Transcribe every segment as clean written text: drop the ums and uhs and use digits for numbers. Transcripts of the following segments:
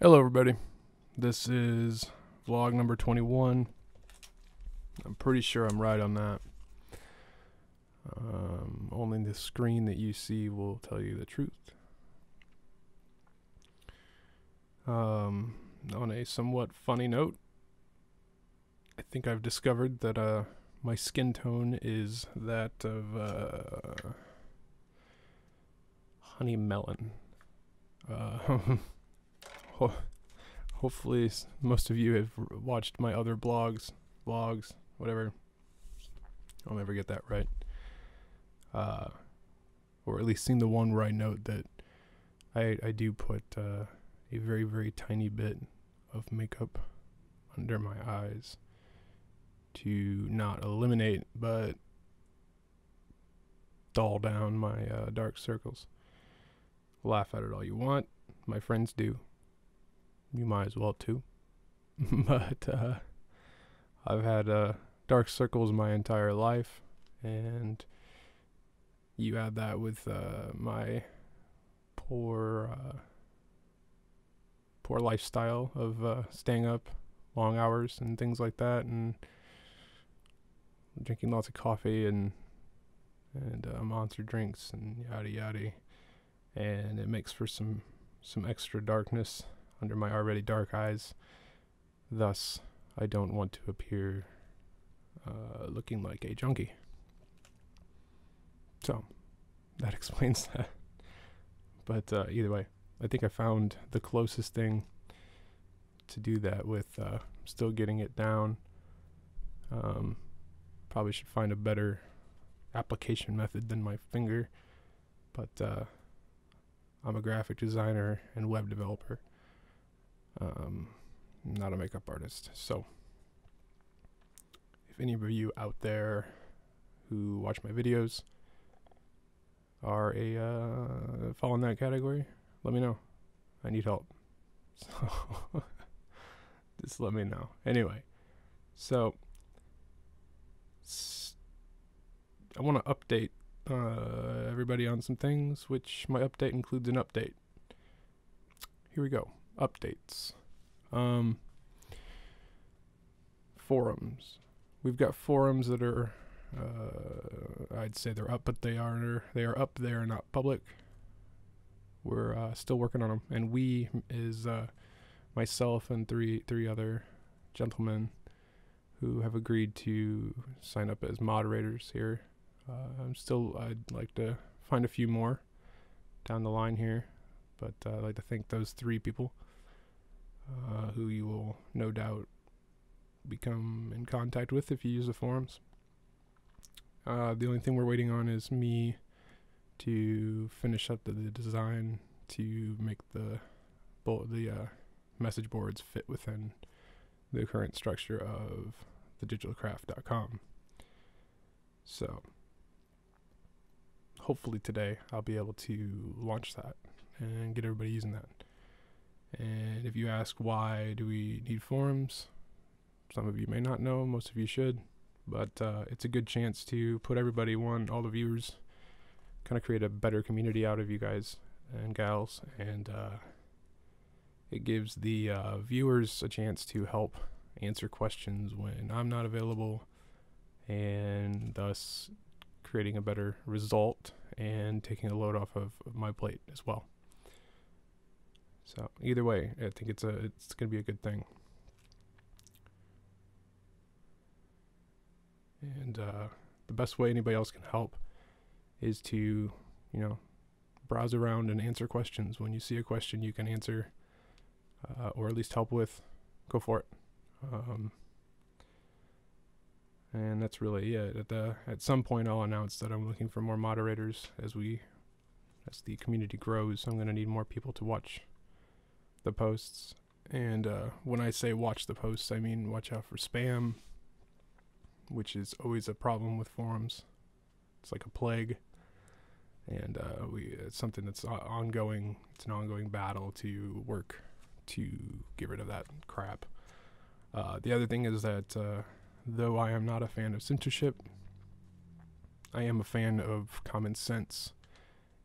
Hello everybody, this is vlog number 21. I'm pretty sure I'm right on that. Only the screen that you see will tell you the truth. On a somewhat funny note, I think I've discovered that my skin tone is that of honey melon. Hopefully most of you have watched my other vlogs, whatever. I'll never get that right. Or at least seen the one where I note that I do put a very, very tiny bit of makeup under my eyes to not eliminate, but dull down my dark circles. Laugh at it all you want. My friends do. You might as well too. But I've had dark circles my entire life, and you add that with my poor lifestyle of staying up long hours and things like that, and drinking lots of coffee and monster drinks and yada yada, and it makes for some extra darkness under my already dark eyes. Thus, I don't want to appear looking like a junkie. So, that explains that. But either way, I think I found the closest thing to do that with still getting it down. Probably should find a better application method than my finger, but I'm a graphic designer and web developer, not a makeup artist. So if any of you out there who watch my videos are fall in that category, let me know. I need help. So just let me know. Anyway, so I want to update everybody on some things, which my update includes an update. Here we go. Updates. Forums. We've got forums that are I'd say they're up, but they are up there, not public. We're still working on them, and we is myself and three other gentlemen who have agreed to sign up as moderators here. I'd like to find a few more down the line here, but I'd like to thank those three people who you will no doubt become in contact with if you use the forums. The only thing we're waiting on is me to finish up the design to make the message boards fit within the current structure of thedigitalcraft.com. So hopefully today I'll be able to launch that and get everybody using that. And if you ask why do we need forums, some of you may not know, most of you should, but it's a good chance to put everybody, all the viewers, kind of create a better community out of you guys and gals, and it gives the viewers a chance to help answer questions when I'm not available, and thus creating a better result and taking a load off of my plate as well. So either way, I think it's going to be a good thing. And the best way anybody else can help is to, browse around and answer questions. When you see a question you can answer, or at least help with, go for it. And that's really it. At some point I'll announce that I'm looking for more moderators as the community grows. I'm going to need more people to watch the posts. And when I say watch the posts, I mean watch out for spam, which is always a problem with forums. It's like a plague, and it's something that's ongoing. It's an ongoing battle to work to get rid of that crap. The other thing is that though I am not a fan of censorship, I am a fan of common sense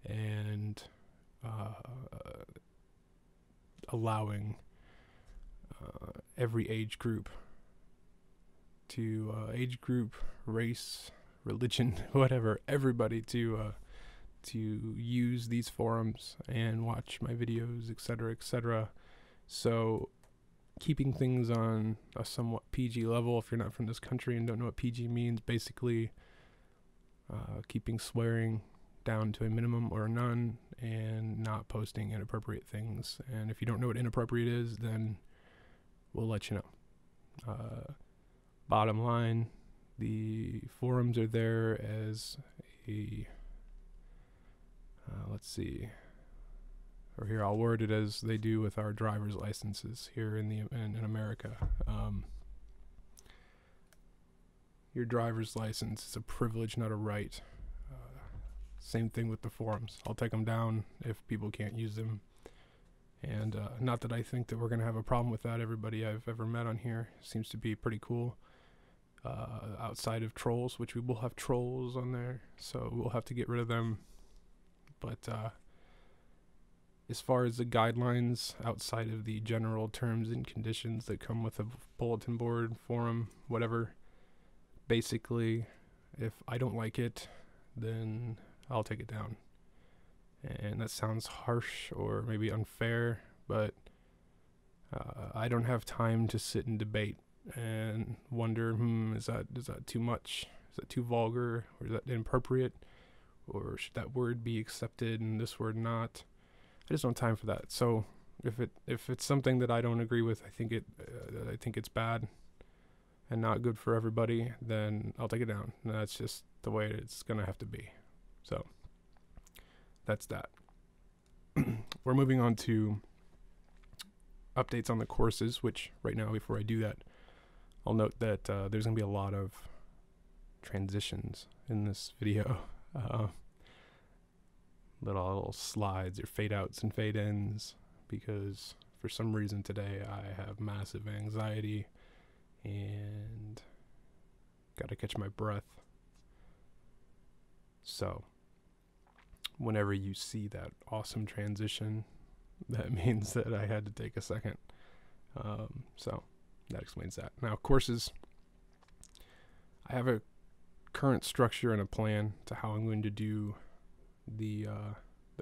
and allowing every age group, race, religion, whatever, everybody to use these forums and watch my videos, etc., etc. So keeping things on a somewhat PG level. If you're not from this country and don't know what PG means, basically keeping swearing down to a minimum or none, and not posting inappropriate things. And if you don't know what inappropriate is, then we'll let you know. Bottom line, the forums are there as a let's see, or here I'll word it as they do with our driver's licenses here in America. Your driver's license is a privilege, not a right. Same thing with the forums. I'll take them down if people can't use them. And not that I think that we're going to have a problem with that. Everybody I've ever met on here seems to be pretty cool. Outside of trolls, which we will have trolls on there, so we'll have to get rid of them. But as far as the guidelines, outside of the general terms and conditions that come with a bulletin board, forum, whatever, basically, if I don't like it, then I'll take it down. And that sounds harsh or maybe unfair, but I don't have time to sit and debate and wonder, is that too much? Is that too vulgar? Or is that inappropriate? Or should that word be accepted and this word not? I just don't have time for that. So if it's something that I don't agree with, I think it's bad and not good for everybody, then I'll take it down. And that's just the way it's gonna have to be. So that's that. We're moving on to updates on the courses, which right now, before I do that, I'll note that there's going to be a lot of transitions in this video. Little slides or fade outs and fade ins, because for some reason today I have massive anxiety and got to catch my breath. So whenever you see that awesome transition, that means that I had to take a second. So that explains that. Now, courses. I have a current structure and a plan to how I'm going to do the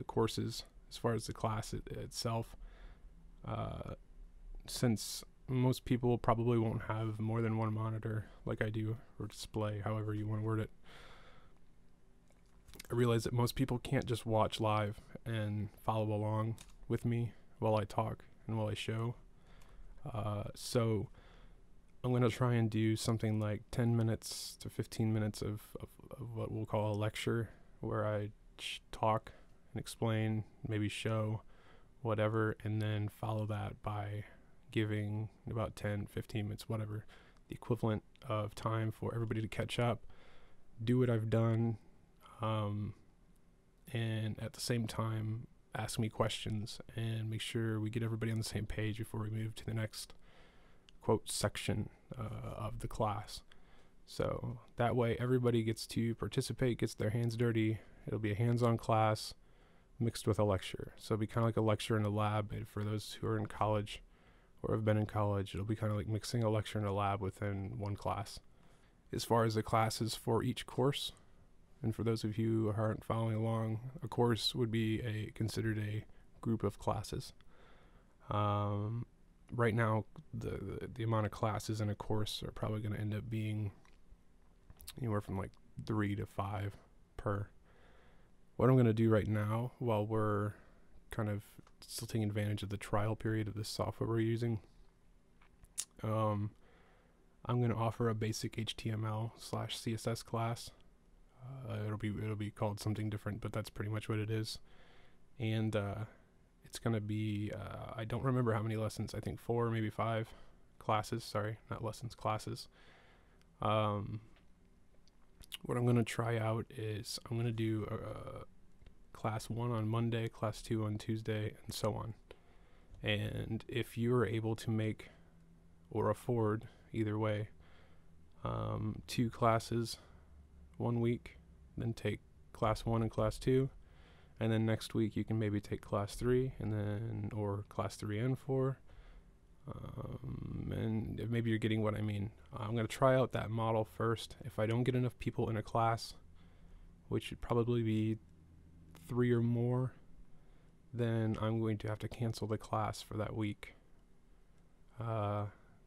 courses as far as the class itself. Since most people probably won't have more than one monitor like I do, or display, however you want to word it. I realize that most people can't just watch live and follow along with me while I talk and while I show. So I'm going to try and do something like 10 minutes to 15 minutes of what we'll call a lecture, where I talk and explain, maybe show, whatever, and then follow that by giving about 10, 15 minutes, whatever, the equivalent of time for everybody to catch up, do what I've done, and at the same time ask me questions and make sure we get everybody on the same page before we move to the next quote section of the class. So that way everybody gets to participate, gets their hands dirty. It'll be a hands-on class mixed with a lecture. So it'll be kind of like a lecture in a lab. And for those who are in college or have been in college, it'll be kind of like mixing a lecture and a lab within one class. As far as the classes for each course, and for those of you who aren't following along, a course would be considered a group of classes. Right now, the amount of classes in a course are probably going to end up being anywhere from like 3 to 5 per. What I'm going to do right now, while we're kind of still taking advantage of the trial period of this software we're using, I'm going to offer a basic HTML/CSS class. It'll be called something different, but that's pretty much what it is. And it's going to be, I don't remember how many lessons, I think 4, maybe 5 classes, sorry, not lessons, classes. What I'm going to try out is I'm going to do class 1 on Monday, class 2 on Tuesday, and so on. And if you are able to make or afford, either way, 2 classes 1 week, then take class 1 and class 2, and then next week you can maybe take class 3 and then, or class 3 and 4. And maybe you're getting what I mean. I'm going to try out that model first. If I don't get enough people in a class, which should probably be 3 or more, then I'm going to have to cancel the class for that week.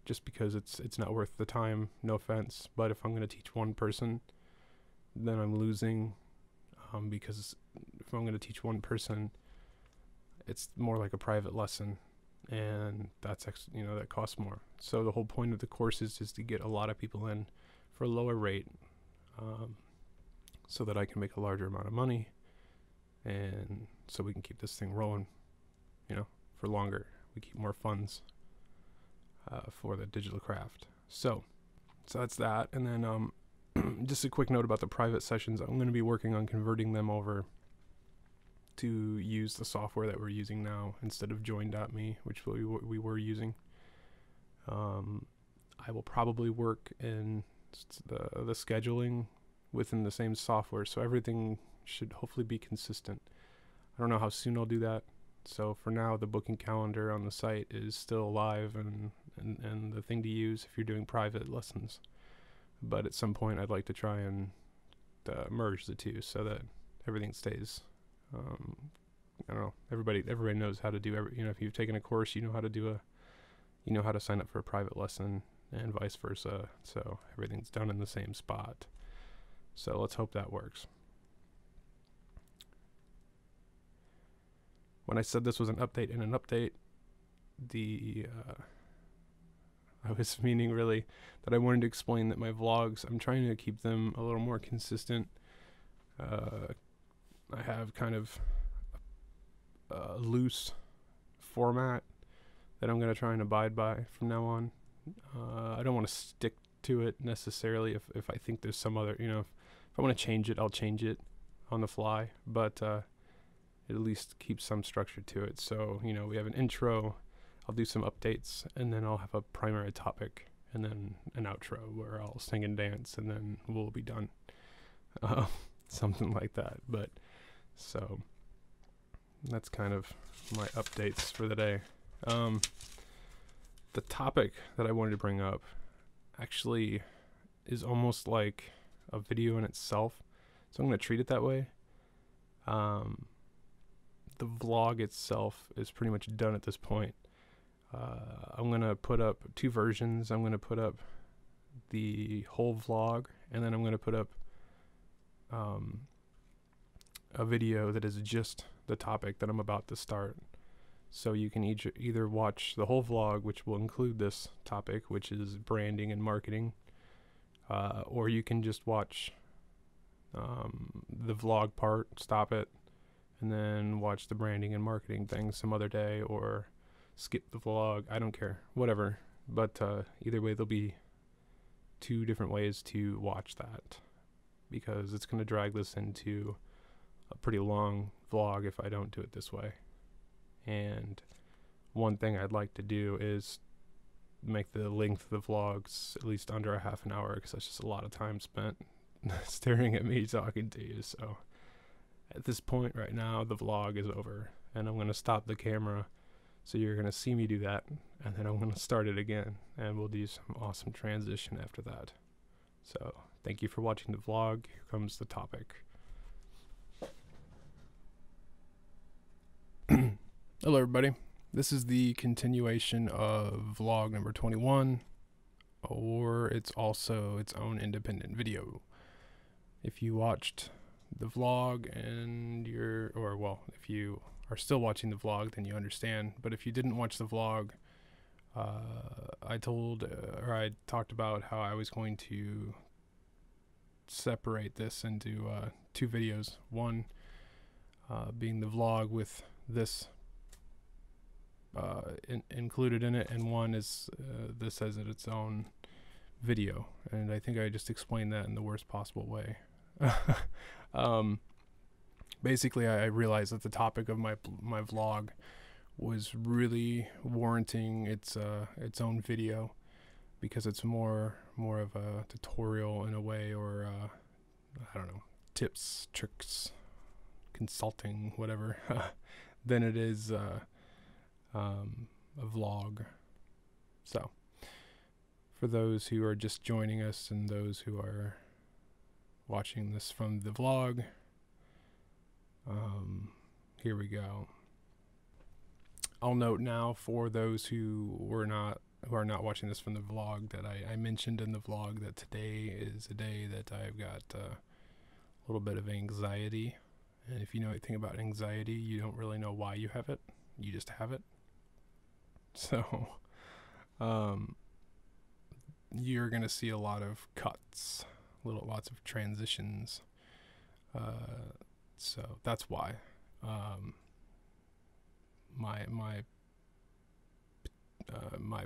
Just because it's not worth the time, no offense, but if I'm going to teach one person, then I'm losing, because if I'm going to teach one person, it's more like a private lesson, and that's that costs more. So the whole point of the course is to get a lot of people in for a lower rate, so that I can make a larger amount of money, and so we can keep this thing rolling, for longer. We keep more funds for the digital craft. So that's that. And then just a quick note about the private sessions. I'm going to be working on converting them over to use the software that we're using now instead of Join.me, which we were using. I will probably work in the scheduling within the same software, so everything should hopefully be consistent. I don't know how soon I'll do that. So for now, the booking calendar on the site is still live and the thing to use if you're doing private lessons. But at some point, I'd like to try and merge the two so that everything stays. I don't know. Everybody knows how to do if you've taken a course, you know how to sign up for a private lesson and vice versa. So everything's done in the same spot. So let's hope that works. When I said this was an update in an update, I was meaning really that I wanted to explain that my vlogs, I'm trying to keep them a little more consistent. I have kind of a loose format that I'm going to try and abide by from now on. I don't want to stick to it necessarily if I think there's some other, if I want to change it, I'll change it on the fly, but it at least keeps some structure to it. So, we have an intro, I'll do some updates, and then I'll have a primary topic, and then an outro where I'll sing and dance, and then we'll be done. Something like that. But, so, that's kind of my updates for the day. The topic that I wanted to bring up actually is almost like a video in itself, so I'm going to treat it that way. The vlog itself is pretty much done at this point. I'm going to put up 2 versions. I'm going to put up the whole vlog, and then I'm going to put up a video that is just the topic that I'm about to start. So you can either watch the whole vlog, which will include this topic, which is branding and marketing, or you can just watch the vlog part, stop it, and then watch the branding and marketing thing some other day, or skip the vlog. I don't care, whatever. But either way, there'll be 2 different ways to watch that, because it's going to drag this into a pretty long vlog if I don't do it this way. And one thing I'd like to do is make the length of the vlogs at least under a half an hour, because that's just a lot of time spent staring at me talking to you. So at this point right now, the vlog is over, and I'm going to stop the camera, so you're going to see me do that, and then I'm going to start it again, and we'll do some awesome transition after that. So thank you for watching the vlog. Here comes the topic. Hello everybody, this is the continuation of vlog number 21, or it's also its own independent video. If you watched the vlog and if you are still watching the vlog, then you understand. But if you didn't watch the vlog, I talked about how I was going to separate this into 2 videos. One being the vlog with this included in it, and one is this as its own video. And I think I just explained that in the worst possible way. Basically, I realized that the topic of my vlog was really warranting its own video, because it's more of a tutorial in a way, or I don't know, tips, tricks, consulting, whatever, than it is a vlog. So, for those who are just joining us and those who are watching this from the vlog, here we go. I'll note now for those who are not watching this from the vlog that I mentioned in the vlog that today is a day that I've got a little bit of anxiety. And if you know anything about anxiety, you don't really know why you have it. You just have it. So, you're going to see a lot of cuts, lots of transitions. So that's why. My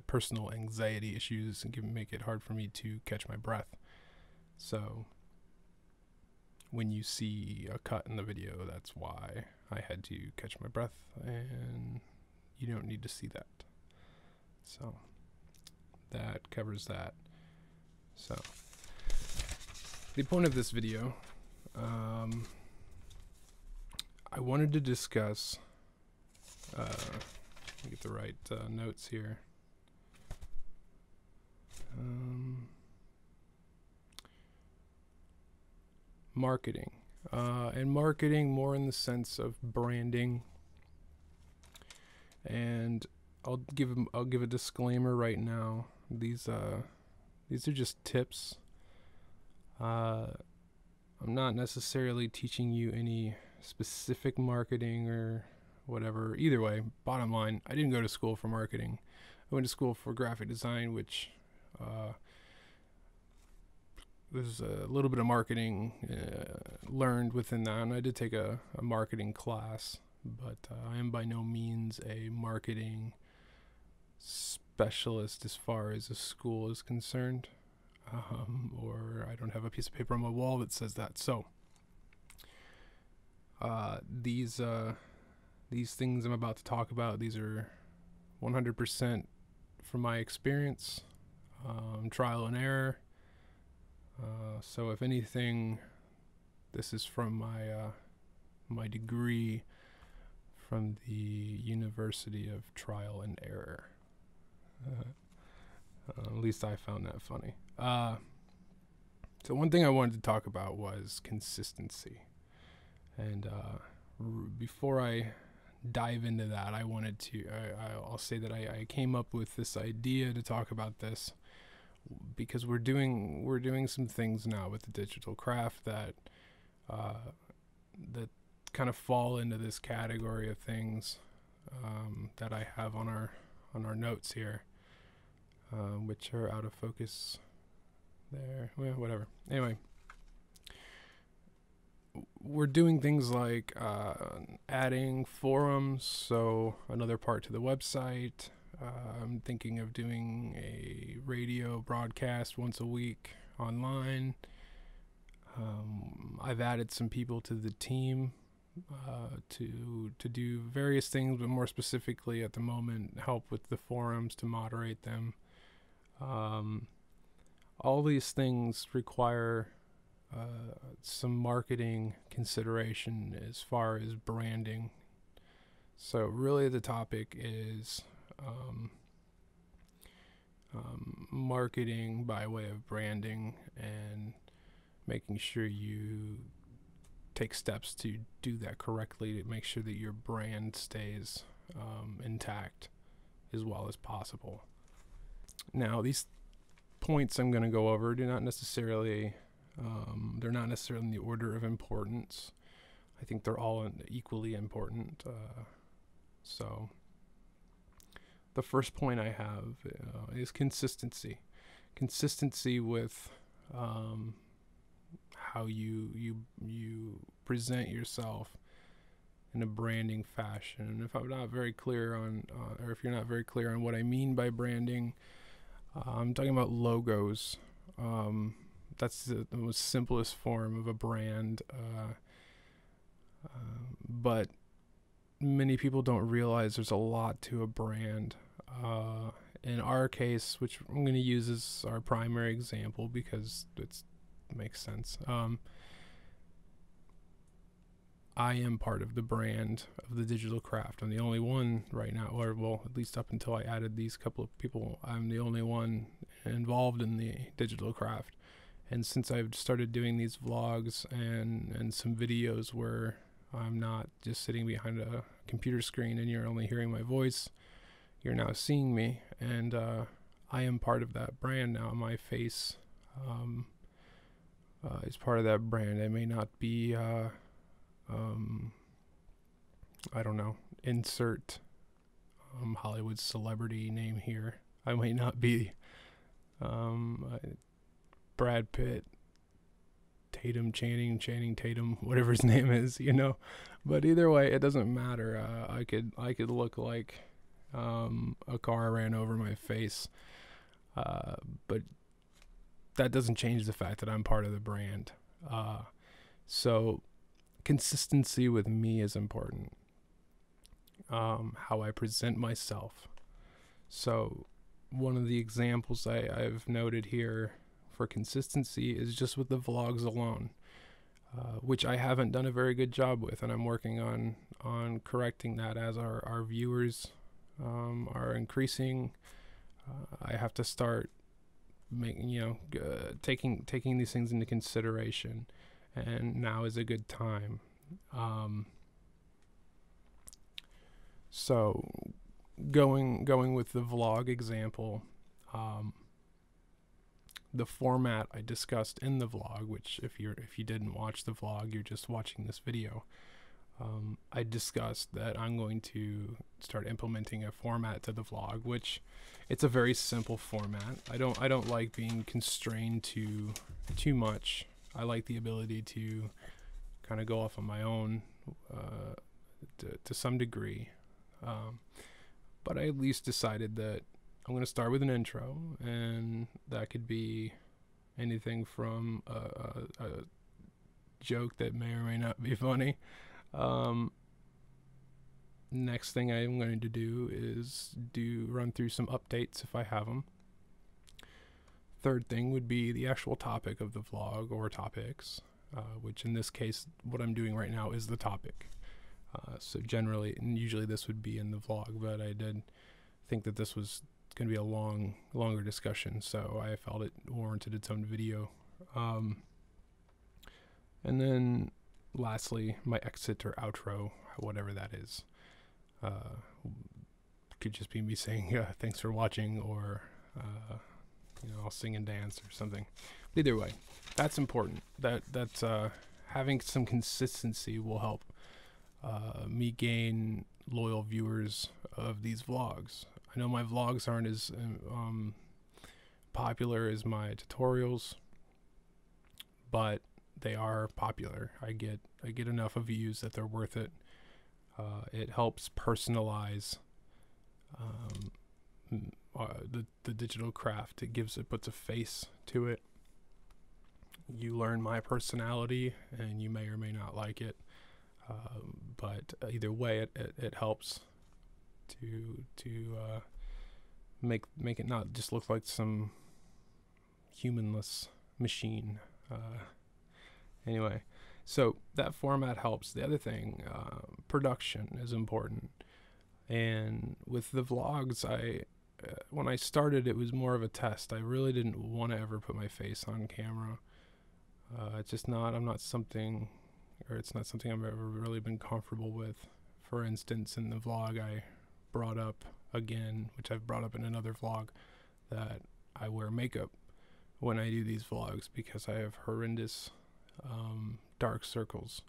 personal anxiety issues make it hard for me to catch my breath. So when you see a cut in the video, that's why I had to catch my breath, and you don't need to see that. So that covers that. So the point of this video, I wanted to discuss, let me get the right notes here. Marketing, and marketing more in the sense of branding. And I'll give a disclaimer right now. These are just tips. I'm not necessarily teaching you any specific marketing or whatever. Either way, bottom line, I didn't go to school for marketing. I went to school for graphic design, which there's a little bit of marketing learned within that, and I did take a marketing class, but I am by no means a marketing specialist as far as a school is concerned, or I don't have a piece of paper on my wall that says that. So these things I'm about to talk about, these are 100% from my experience, trial and error. So if anything, this is from my degree from the University of Trial and Error. At least I found that funny. So one thing I wanted to talk about was consistency. And before I dive into that, I'll say that I came up with this idea to talk about this because we're doing some things now with the digital craft that kind of fall into this category of things that I have on our notes here, which are out of focus there. Well, whatever. Anyway, we're doing things like adding forums, so another part to the website. I'm thinking of doing a radio broadcast once a week online. I've added some people to the team to do various things, but more specifically at the moment, help with the forums, to moderate them. All these things require some marketing consideration as far as branding. So really the topic is marketing by way of branding, and making sure you take steps to do that correctly, to make sure that your brand stays intact as well as possible. Now, these points I'm going to go over do not necessarily they're not necessarily in the order of importance. I think they're all equally important. So the first point I have is consistency. Consistency with how you present yourself in a branding fashion. And if I'm not very clear on, or if you're not very clear on what I mean by branding, I'm talking about logos. That's the most simplest form of a brand, but many people don't realize there's a lot to a brand. In our case, which I'm going to use as our primary example because it makes sense. I am part of the brand of the Digital Craft. I'm the only one right now, or well, at least up until I added these couple of people, I'm the only one involved in the Digital Craft. And since I've started doing these vlogs and some videos where I'm not just sitting behind a computer screen and you're only hearing my voice, you're now seeing me, and I am part of that brand now. My face is part of that brand. I may not be, I don't know, insert Hollywood celebrity name here. I may not be Brad Pitt, Channing Tatum, whatever his name is, But either way, it doesn't matter. I could look like a car ran over my face, but that doesn't change the fact that I'm part of the brand. So consistency with me is important. How I present myself. So one of the examples I've noted here for consistency is just with the vlogs alone, which I haven't done a very good job with, and I'm working on correcting that as our viewers are increasing. I have to start making, taking these things into consideration, and now is a good time. So going with the vlog example, the format I discussed in the vlog, which if you didn't watch the vlog, you're just watching this video. I discussed that I'm going to start implementing a format to the vlog, which it's a very simple format. I don't like being constrained to too much. I like the ability to kind of go off on my own to some degree. But I at least decided that I'm going to start with an intro, and that could be anything from a joke that may or may not be funny. Next thing I'm going to do is run through some updates if I have them. Third thing would be the actual topic of the vlog, or topics, which in this case, what I'm doing right now is the topic. So generally, and usually this would be in the vlog, but I did think that this was going to be a longer discussion, so I felt it warranted its own video. And then lastly, my exit or outro, whatever that is. Could just be me saying thanks for watching, or I'll sing and dance or something. But either way, that's important. That's having some consistency will help me gain loyal viewers of these vlogs. I know my vlogs aren't as popular as my tutorials, but they are popular. I get enough of views that they're worth it. It helps personalize the Digital Craft. It puts a face to it. You learn my personality, and you may or may not like it. But either way, it helps to make it not just look like some humanless machine. Anyway, so that format helps. The other thing, production is important. And with the vlogs, when I started, it was more of a test. I really didn't want to ever put my face on camera. It's not something I've ever really been comfortable with. For instance, in the vlog I brought up again, which I've brought up in another vlog, that I wear makeup when I do these vlogs because I have horrendous dark circles.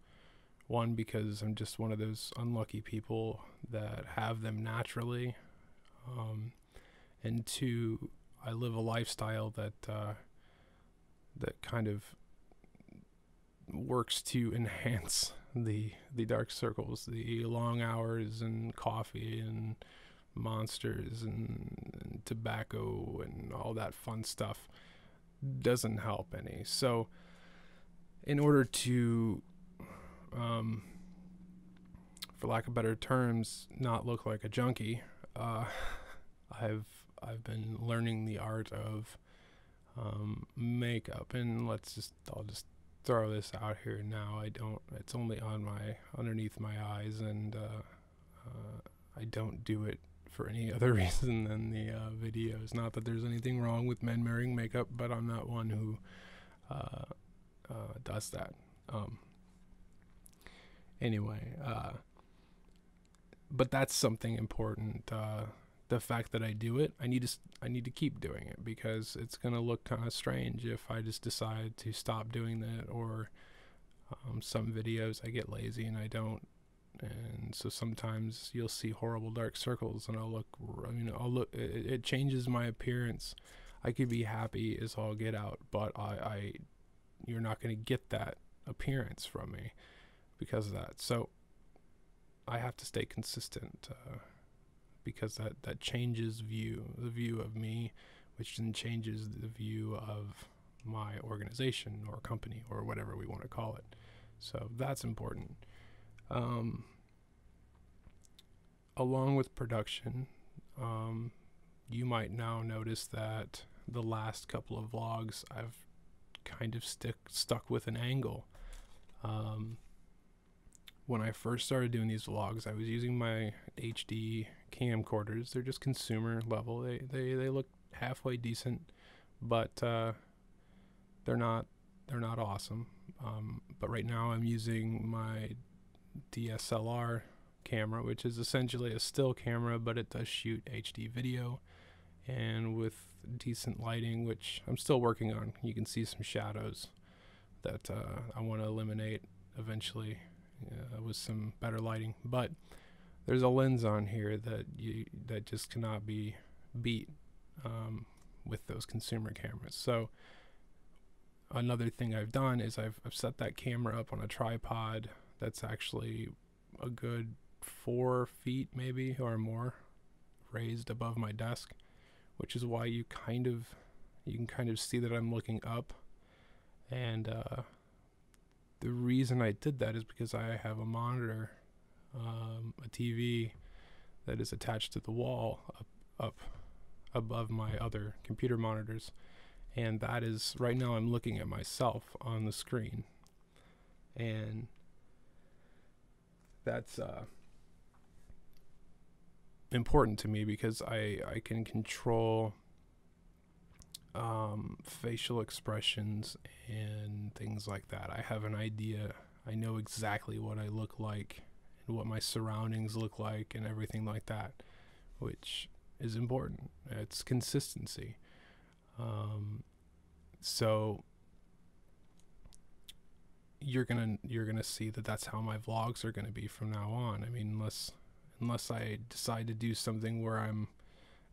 One, because I'm just one of those unlucky people that have them naturally, and two, I live a lifestyle that kind of works to enhance the dark circles. The long hours and coffee and monsters and tobacco and all that fun stuff doesn't help any. So in order to for lack of better terms, not look like a junkie, I've been learning the art of makeup, and I'll just throw this out here now. It's only on underneath my eyes, and I don't do it for any other reason than the videos. Not that there's anything wrong with men wearing makeup, but I'm not one who does that. Anyway, but that's something important. The fact that I do it, I need to keep doing it, because it's gonna look kind of strange if I just decide to stop doing that. Or some videos I get lazy and I don't, and so sometimes you'll see horrible dark circles, and I'll look. It changes my appearance. I could be happy as all get out, but you're not gonna get that appearance from me because of that. So I have to stay consistent, because that changes the view of me, which then changes the view of my organization or company or whatever we want to call it. So that's important. Along with production, you might now notice that the last couple of vlogs I've kind of stuck with an angle. When I first started doing these vlogs, I was using my HD camcorders. They're just consumer level. They look halfway decent, but they're not awesome. But right now I'm using my DSLR camera, which is essentially a still camera, but it does shoot HD video, and with decent lighting, which I'm still working on. You can see some shadows that I want to eliminate eventually with some better lighting. But there's a lens on here that just cannot be beat with those consumer cameras. So another thing I've done is I've set that camera up on a tripod that's actually a good 4 feet maybe or more raised above my desk, which is why you can kind of see that I'm looking up. And the reason I did that is because I have a monitor, a TV that is attached to the wall up above my other computer monitors, and that is, right now I'm looking at myself on the screen, and that's important to me because I can control facial expressions and things like that. I have an idea. I know exactly what I look like and what my surroundings look like and everything like that, which is important. It's consistency. So you're gonna see that that's how my vlogs are gonna be from now on. I mean, unless I decide to do something where I'm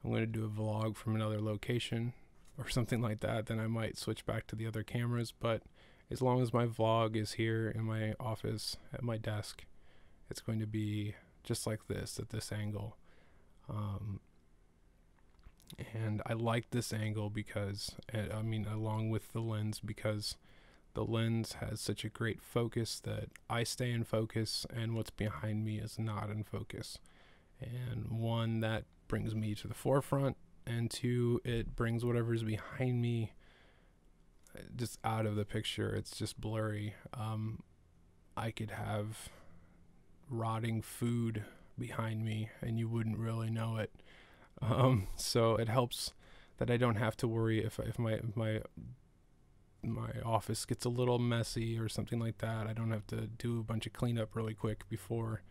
going to do a vlog from another location or something like that, then I might switch back to the other cameras. But as long as my vlog is here in my office at my desk, it's going to be just like this, at this angle. And I like this angle because, I mean, along with the lens, because the lens has such a great focus that I stay in focus and what's behind me is not in focus. And one, that brings me to the forefront, and two, it brings whatever's behind me just out of the picture. It's just blurry. I could have rotting food behind me and you wouldn't really know it. So it helps that I don't have to worry if my office gets a little messy or something like that. I don't have to do a bunch of cleanup really quick before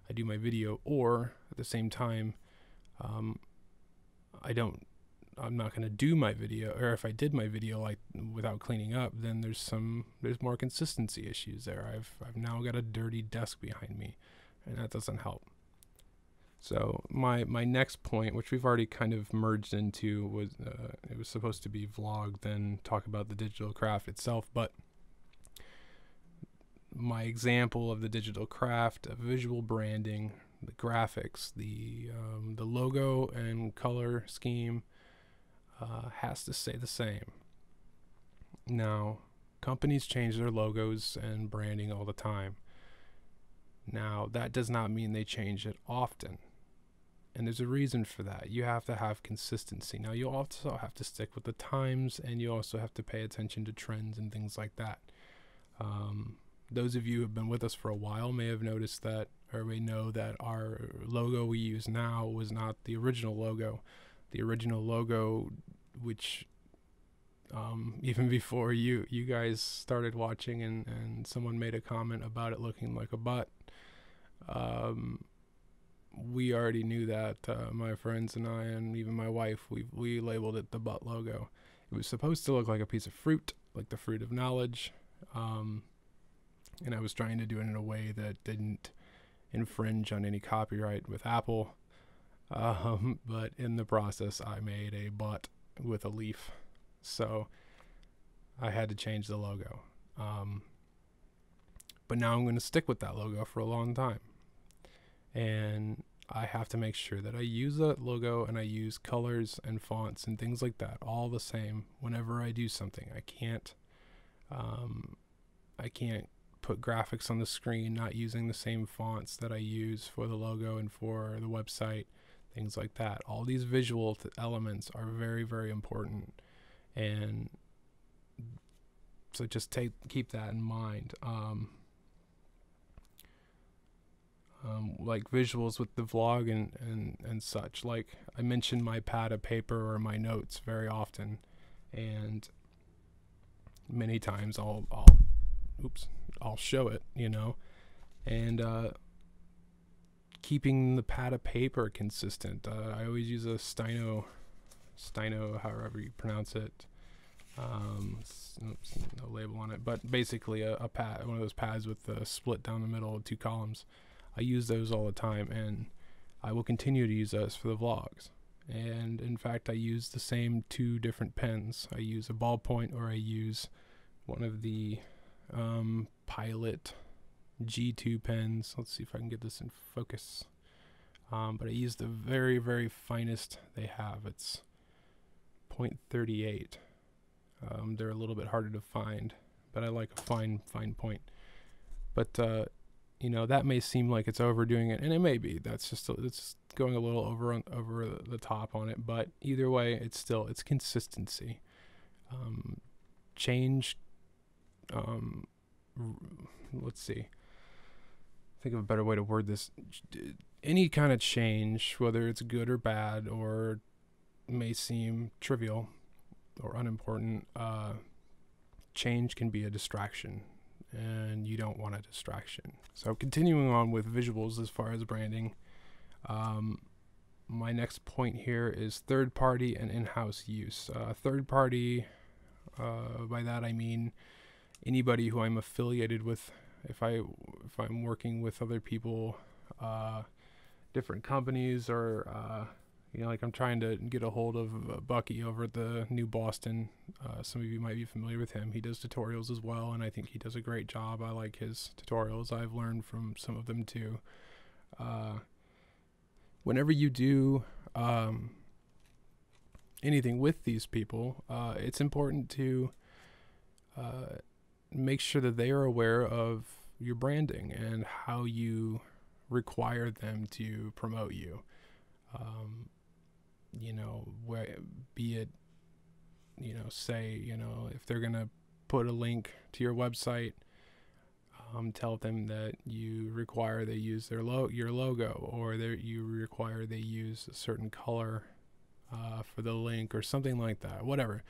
I do my video, or at the same time, I'm not going to do my video, or if I did my video like without cleaning up, then there's more consistency issues there. I've now got a dirty desk behind me, and that doesn't help. So my next point, which we've already kind of merged into, was it was supposed to be vlog, then talk about the digital craft itself. But my example of the digital craft, visual branding, the graphics, the logo and color scheme has to stay the same. Now, companies change their logos and branding all the time. Now, that does not mean they change it often. And there's a reason for that. You have to have consistency. Now, you also have to stick with the times, and you also have to pay attention to trends and things like that. Those of you who have been with us for a while may have noticed that, or may know that our logo we use now was not the original logo. The original logo, which even before you guys started watching and someone made a comment about it looking like a butt, we already knew that. My friends and I, and even my wife, we labeled it the butt logo. It was supposed to look like a piece of fruit, like the fruit of knowledge, and I was trying to do it in a way that didn't infringe on any copyright with Apple, but in the process I made a butt with a leaf, so I had to change the logo. But now I'm going to stick with that logo for a long time, and I have to make sure that I use that logo and I use colors and fonts and things like that all the same whenever I do something. I can't put graphics on the screen not using the same fonts that I use for the logo and for the website, things like that. All these visual elements are very, very important, and so just keep that in mind. Like visuals with the vlog and such. Like I mentioned my pad of paper or my notes very often, and many times I'll show it, and keeping the pad of paper consistent. I always use a Stino, however you pronounce it. No label on it, but basically a pad, one of those pads with the split down the middle of 2 columns. I use those all the time, and I will continue to use those for the vlogs. And in fact, I use the same 2 different pens. I use a ballpoint, or I use one of the Pilot G2 pens. Let's see if I can get this in focus. But I use the very, very finest they have. It's 0.38. They're a little bit harder to find, but I like a fine point. But that may seem like it's overdoing it, and it may be. It's going a little over the top on it. But either way, it's consistency. Change. Let's see. Think of a better way to word this. Any kind of change, whether it's good or bad, or may seem trivial or unimportant, change can be a distraction, and you don't want a distraction. So continuing on with visuals as far as branding, my next point here is third party and in-house use. Third party, by that I mean anybody who I'm affiliated with. If I'm working with other people, different companies, or like I'm trying to get a hold of Bucky over at the New Boston. Some of you might be familiar with him. He does tutorials as well, and I think he does a great job. I like his tutorials. I've learned from some of them too. Whenever you do anything with these people, it's important to make sure that they are aware of your branding and how you require them to promote you. Be it, say, if they're going to put a link to your website, tell them that you require they use your logo, or you require they use a certain color for the link, or something like that. Whatever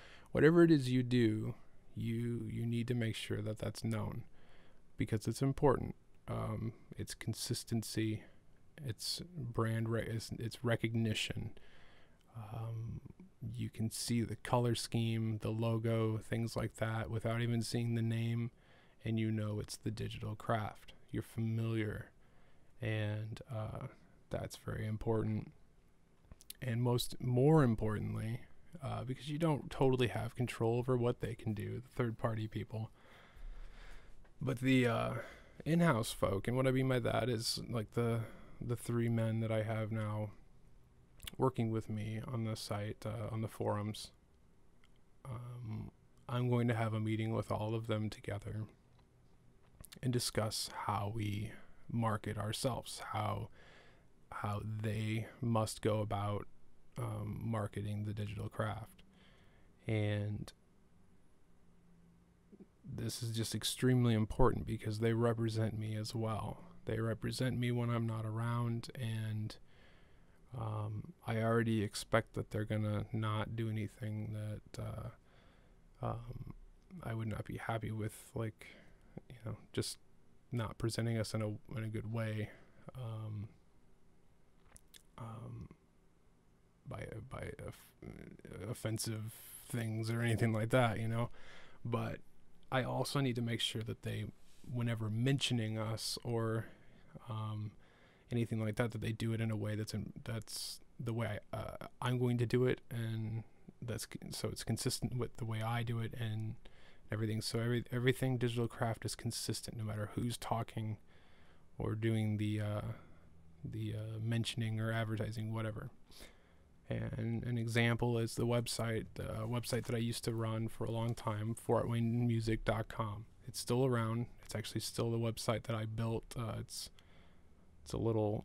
it is you do, you need to make sure that that's known, because it's important. It's consistency, it's brand, it's recognition. You can see the color scheme, the logo, things like that, without even seeing the name, and it's the Digital Craft. You're familiar, and that's very important. And more importantly, because you don't totally have control over what they can do, the third-party people, but the in-house folk. And what I mean by that is like the 3 men that I have now working with me on the site, on the forums. I'm going to have a meeting with all of them together and discuss how we market ourselves, how they must go about marketing the Digital Craft. And this is just extremely important because they represent me as well. They represent me when I'm not around, and I already expect that they're gonna not do anything that I would not be happy with, like, just not presenting us in a good way, by offensive things or anything like that, But I also need to make sure that they, whenever mentioning us or anything like that, that they do it in a way that's the way I'm going to do it, and so it's consistent with the way I do it and everything. So everything Digital Craft is consistent, no matter who's talking or doing the mentioning or advertising, whatever. And an example is the website that I used to run for a long time, fortwaynemusic.com. It's still around. It's actually still the website that I built. It's a little,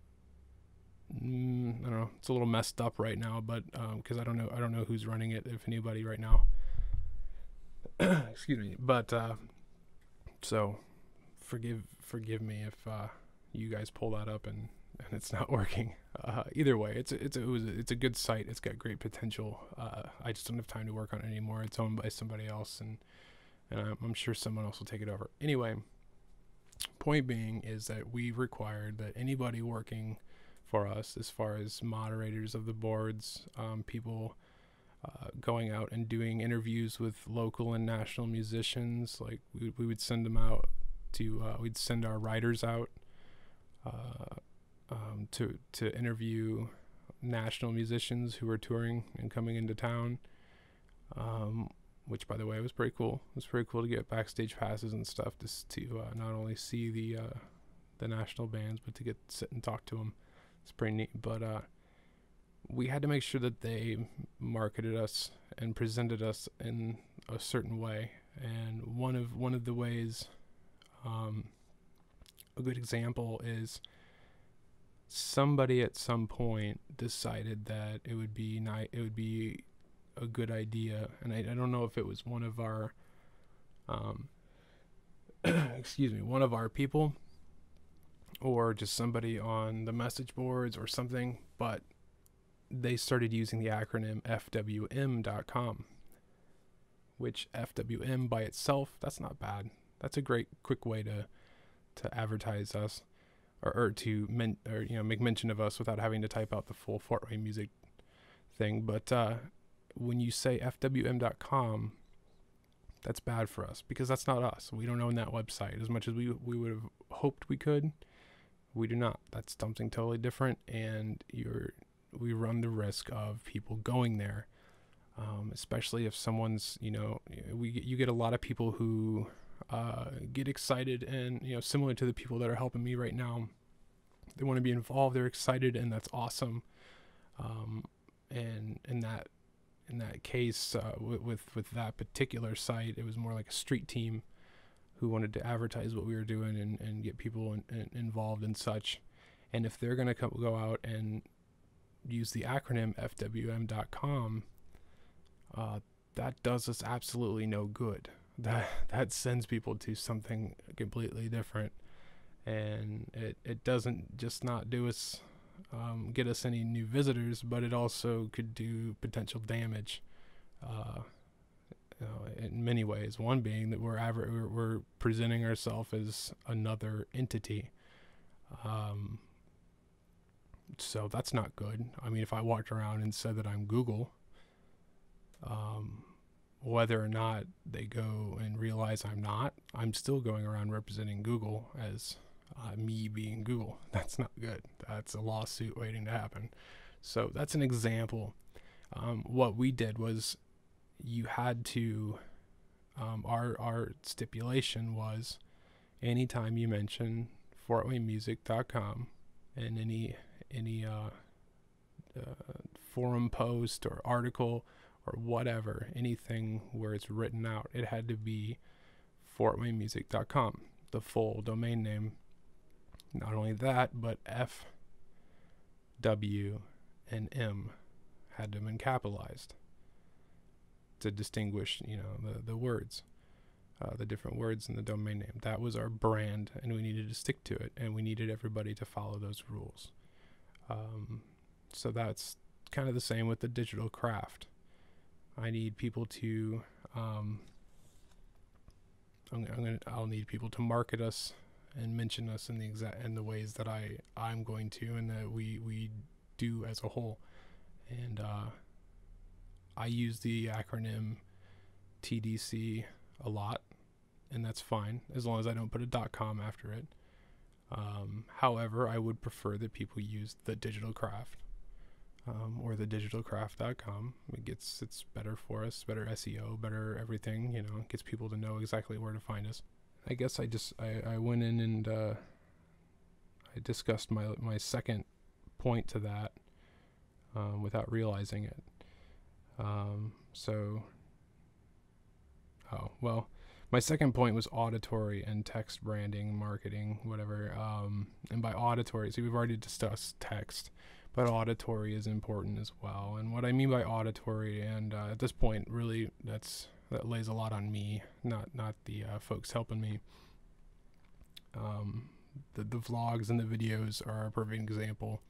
I don't know, it's a little messed up right now, but because I don't know who's running it, if anybody right now. Excuse me. But so forgive me if you guys pull that up and it's not working. Either way, it's a good site. It's got great potential. I just don't have time to work on it anymore. It's owned by somebody else, and I'm sure someone else will take it over. Anyway, point being is that we required that anybody working for us, as far as moderators of the boards, people going out and doing interviews with local and national musicians, like we would send them out to, we'd send our writers out to interview national musicians who were touring and coming into town, which, by the way, was pretty cool. It was pretty cool to get backstage passes and stuff, just to not only see the national bands, but to sit and talk to them. It's pretty neat. But we had to make sure that they marketed us and presented us in a certain way. And one of the ways, a good example is, somebody at some point decided that it would be a good idea, and I don't know if it was one of our one of our people, or just somebody on the message boards or something, but they started using the acronym FWM.com, which FWM by itself, that's not bad. That's a great quick way to advertise us, or to make mention of us without having to type out the full Fort Wayne Music thing. But when you say FWM.com, that's bad for us, because that's not us. We don't own that website. As much as we would have hoped we could, we do not. That's something totally different, and we run the risk of people going there, especially if someone's, you get a lot of people who get excited, and similar to the people that are helping me right now, they want to be involved, they're excited, and that's awesome. And in that case, with that particular site, it was more like a street team who wanted to advertise what we were doing and get people involved and such. And if they're going to go out and use the acronym FWM.com, that does us absolutely no good. That sends people to something completely different, and it doesn't just not do us, get us any new visitors, but it also could do potential damage in many ways. One being that we're presenting ourselves as another entity, so that's not good. I mean, if I walked around and said that I'm Google, whether or not they go and realize I'm not, I'm still going around representing Google as me being Google. That's not good. That's a lawsuit waiting to happen. So that's an example. What we did was, you had to, our stipulation was, anytime you mention fortwaynemusic.com and any forum post or article or whatever, anything where it's written out, it had to be fortwaynemusic.com, the full domain name. Not only that, but F, W, and M had to have been capitalized to distinguish, the words. the different words in the domain name. That was our brand, and we needed to stick to it, and we needed everybody to follow those rules. So that's kind of the same with the digital craft. I need people to I'll need people to market us and mention us in the ways that I'm going to, and that we do as a whole. And I use the acronym TDC a lot, and that's fine as long as I don't put a .com after it. However, I would prefer that people use the digital craft, or the digitalcraft.com. It's better for us, better SEO, better everything, you know, it gets people to know exactly where to find us. I guess I went in and I discussed my second point to that without realizing it. My second point was auditory and text branding, marketing, whatever. And by auditory, see, we've already discussed text, but auditory is important as well. And what I mean by auditory, and at this point, really, that lays a lot on me, not the folks helping me. The vlogs and the videos are a perfect example.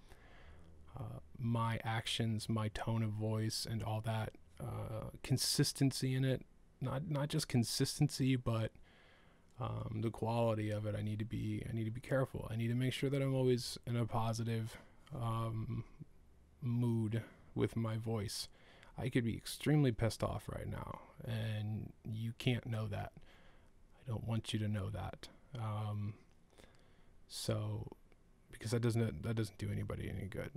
My actions, my tone of voice, and all that, consistency in it. Not just consistency, but the quality of it. I need to be careful. I need to make sure that I'm always in a positive mood with my voice. I could be extremely pissed off right now, and you can't know that. I don't want you to know that. So, because that doesn't do anybody any good.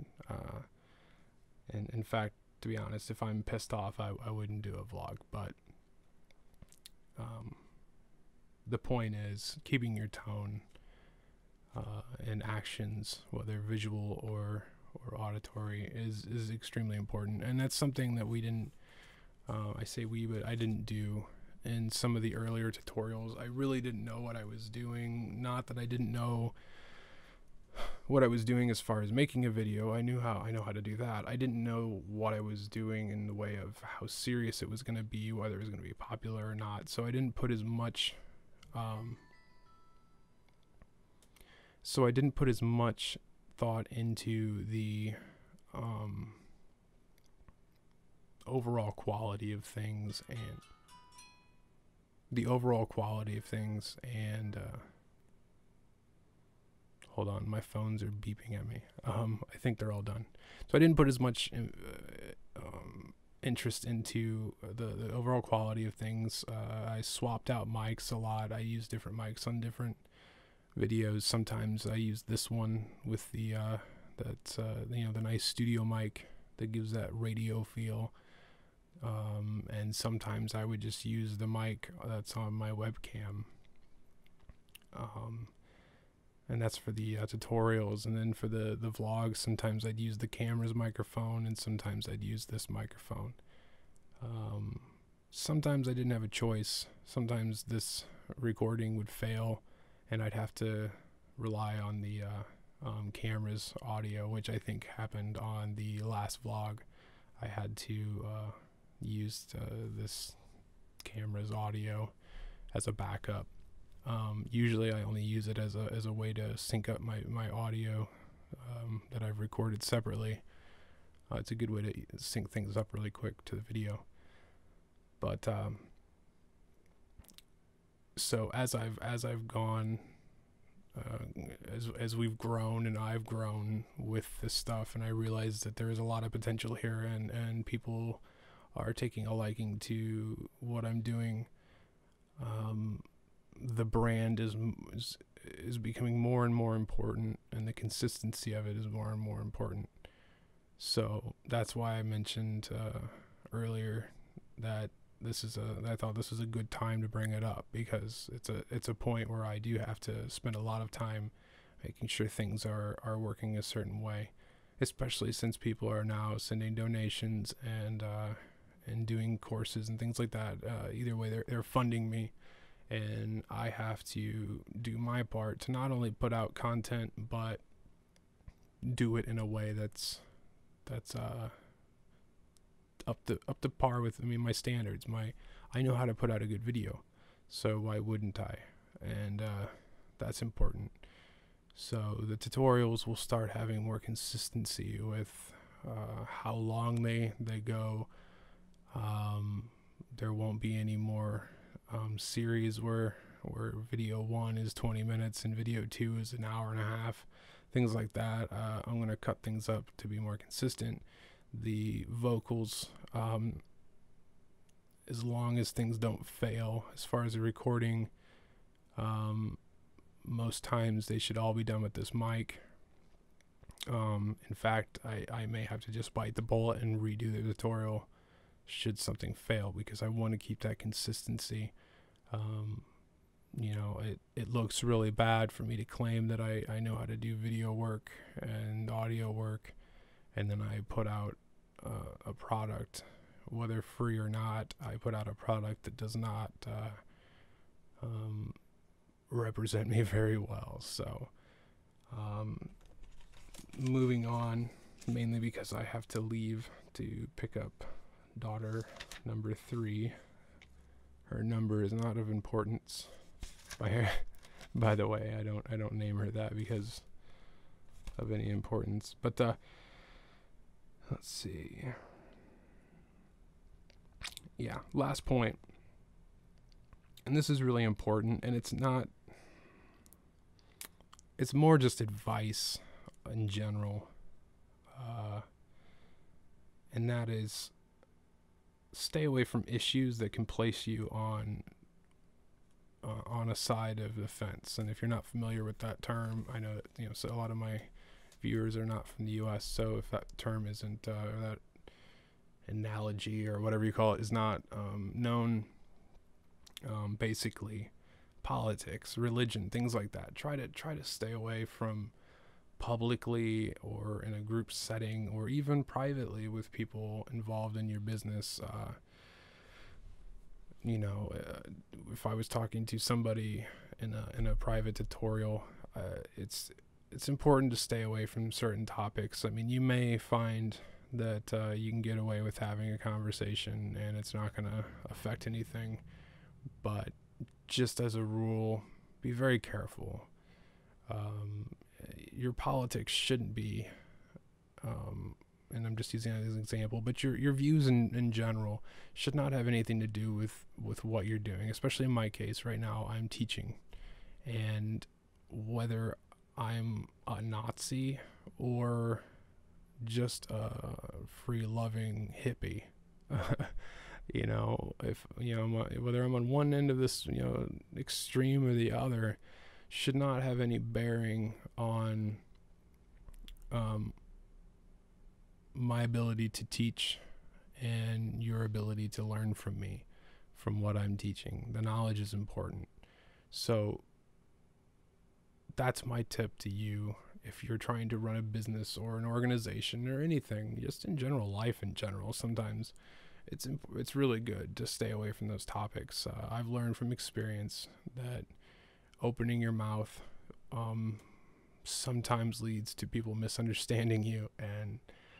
And in fact, to be honest, if I'm pissed off, I wouldn't do a vlog. But the point is keeping your tone and actions, whether visual or auditory, is extremely important. And that's something that we didn't, but I didn't do in some of the earlier tutorials. I really didn't know what I was doing. Not that I didn't know what I was doing as far as making a video. I know how to do that. I didn't know what I was doing in the way of how serious it was going to be, whether it was going to be popular or not. So I didn't put as much thought into the overall quality of things and hold on, my phones are beeping at me. I think they're all done. So I didn't put as much interest into the overall quality of things. I swapped out mics a lot. I used different mics on different videos. Sometimes I use this one with the the nice studio mic that gives that radio feel. And sometimes I would just use the mic that's on my webcam. And that's for the tutorials. And then for the vlogs, sometimes I'd use the camera's microphone, and sometimes I'd use this microphone. Sometimes I didn't have a choice. Sometimes this recording would fail, and I'd have to rely on the camera's audio, which I think happened on the last vlog. I had to use this camera's audio as a backup. Usually I only use it as a way to sync up my audio that I've recorded separately. It's a good way to sync things up really quick to the video. But so as I've gone, as we've grown and I've grown with this stuff, and I realized that there is a lot of potential here, and people are taking a liking to what I'm doing. The brand is becoming more and more important, and the consistency of it is more and more important. So that's why I mentioned earlier that I thought this was a good time to bring it up, because it's a point where I do have to spend a lot of time making sure things are working a certain way, especially since people are now sending donations and doing courses and things like that. Either way, they're funding me, and I have to do my part to not only put out content, but do it in a way that's up to par with my standards. I know how to put out a good video. So why wouldn't I? And that's important. So the tutorials will start having more consistency with how long they go. There won't be any more series where video 1 is 20 minutes and video 2 is an hour and a half, things like that. I'm going to cut things up to be more consistent. The vocals, as long as things don't fail as far as the recording, most times they should all be done with this mic. In fact, I may have to just bite the bullet and redo the tutorial should something fail, because I want to keep that consistency. You know, it looks really bad for me to claim that I know how to do video work and audio work, and then I put out a product, whether free or not. I put out a product that does not represent me very well. So moving on, mainly because I have to leave to pick up daughter number 3. Her number is not of importance. By the way, I don't name her that because of any importance. But let's see. Yeah, last point. And this is really important, and it's more just advice in general. And that is, stay away from issues that can place you on a side of the fence. And if you're not familiar with that term, I know that, so a lot of my viewers are not from the US, so if that term isn't, that analogy or whatever you call it is not known, basically politics, religion, things like that. Try to stay away from publicly or in a group setting or even privately with people involved in your business. If I was talking to somebody in a private tutorial, it's important to stay away from certain topics. I mean, you may find that you can get away with having a conversation and it's not going to affect anything, but just as a rule, be very careful. Your politics shouldn't be, and I'm just using that as an example, but your views in general should not have anything to do with what you're doing. Especially in my case right now, I'm teaching, and whether I'm a Nazi or just a free-loving hippie, whether I'm on one end of this, extreme or the other, should not have any bearing on my ability to teach and your ability to learn from me, from what I'm teaching. The knowledge is important. So that's my tip to you if you're trying to run a business or an organization or anything, just in general, life in general. Sometimes it's really good to stay away from those topics. I've learned from experience that opening your mouth sometimes leads to people misunderstanding you, and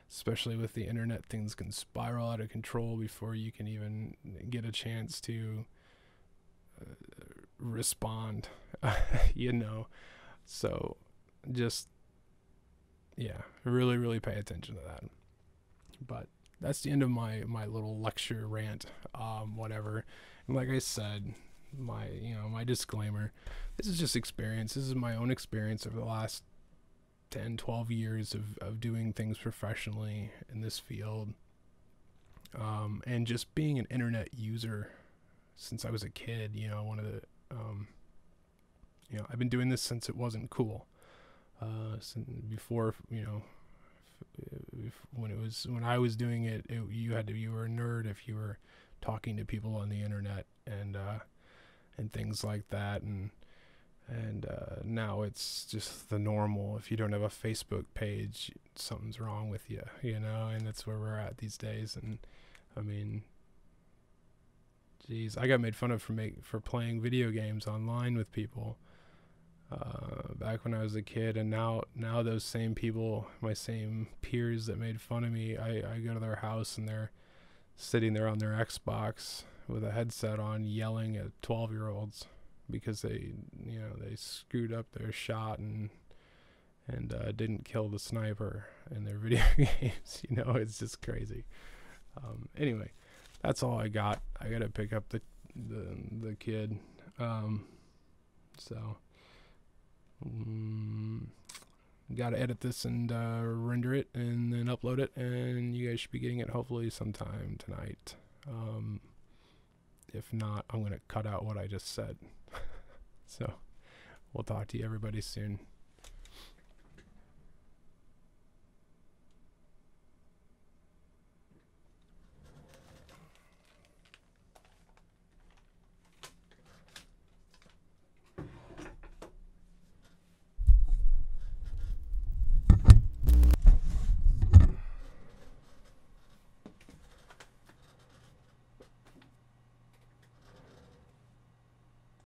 especially with the internet, things can spiral out of control before you can even get a chance to respond. So just really, really pay attention to that. But that's the end of my little lecture rant, whatever. And like I said, my disclaimer, this is just experience. This is my own experience over the last 10, 12 years of doing things professionally in this field, and just being an internet user since I was a kid. I've been doing this since it wasn't cool, since before, when I was doing it, you were a nerd if you were talking to people on the internet and things like that, and now it's just the normal. If you don't have a Facebook page, something's wrong with you, and that's where we're at these days. And I mean, geez, I got made fun of for playing video games online with people back when I was a kid, and now those same people, my same peers that made fun of me, I go to their house and they're sitting there on their Xbox with a headset on yelling at 12-year-olds because they screwed up their shot and didn't kill the sniper in their video games. It's just crazy. Anyway, that's all I got. I gotta pick up the kid. Gotta edit this and render it and then upload it, and you guys should be getting it hopefully sometime tonight. If not, I'm gonna cut out what I just said. So we'll talk to you everybody soon.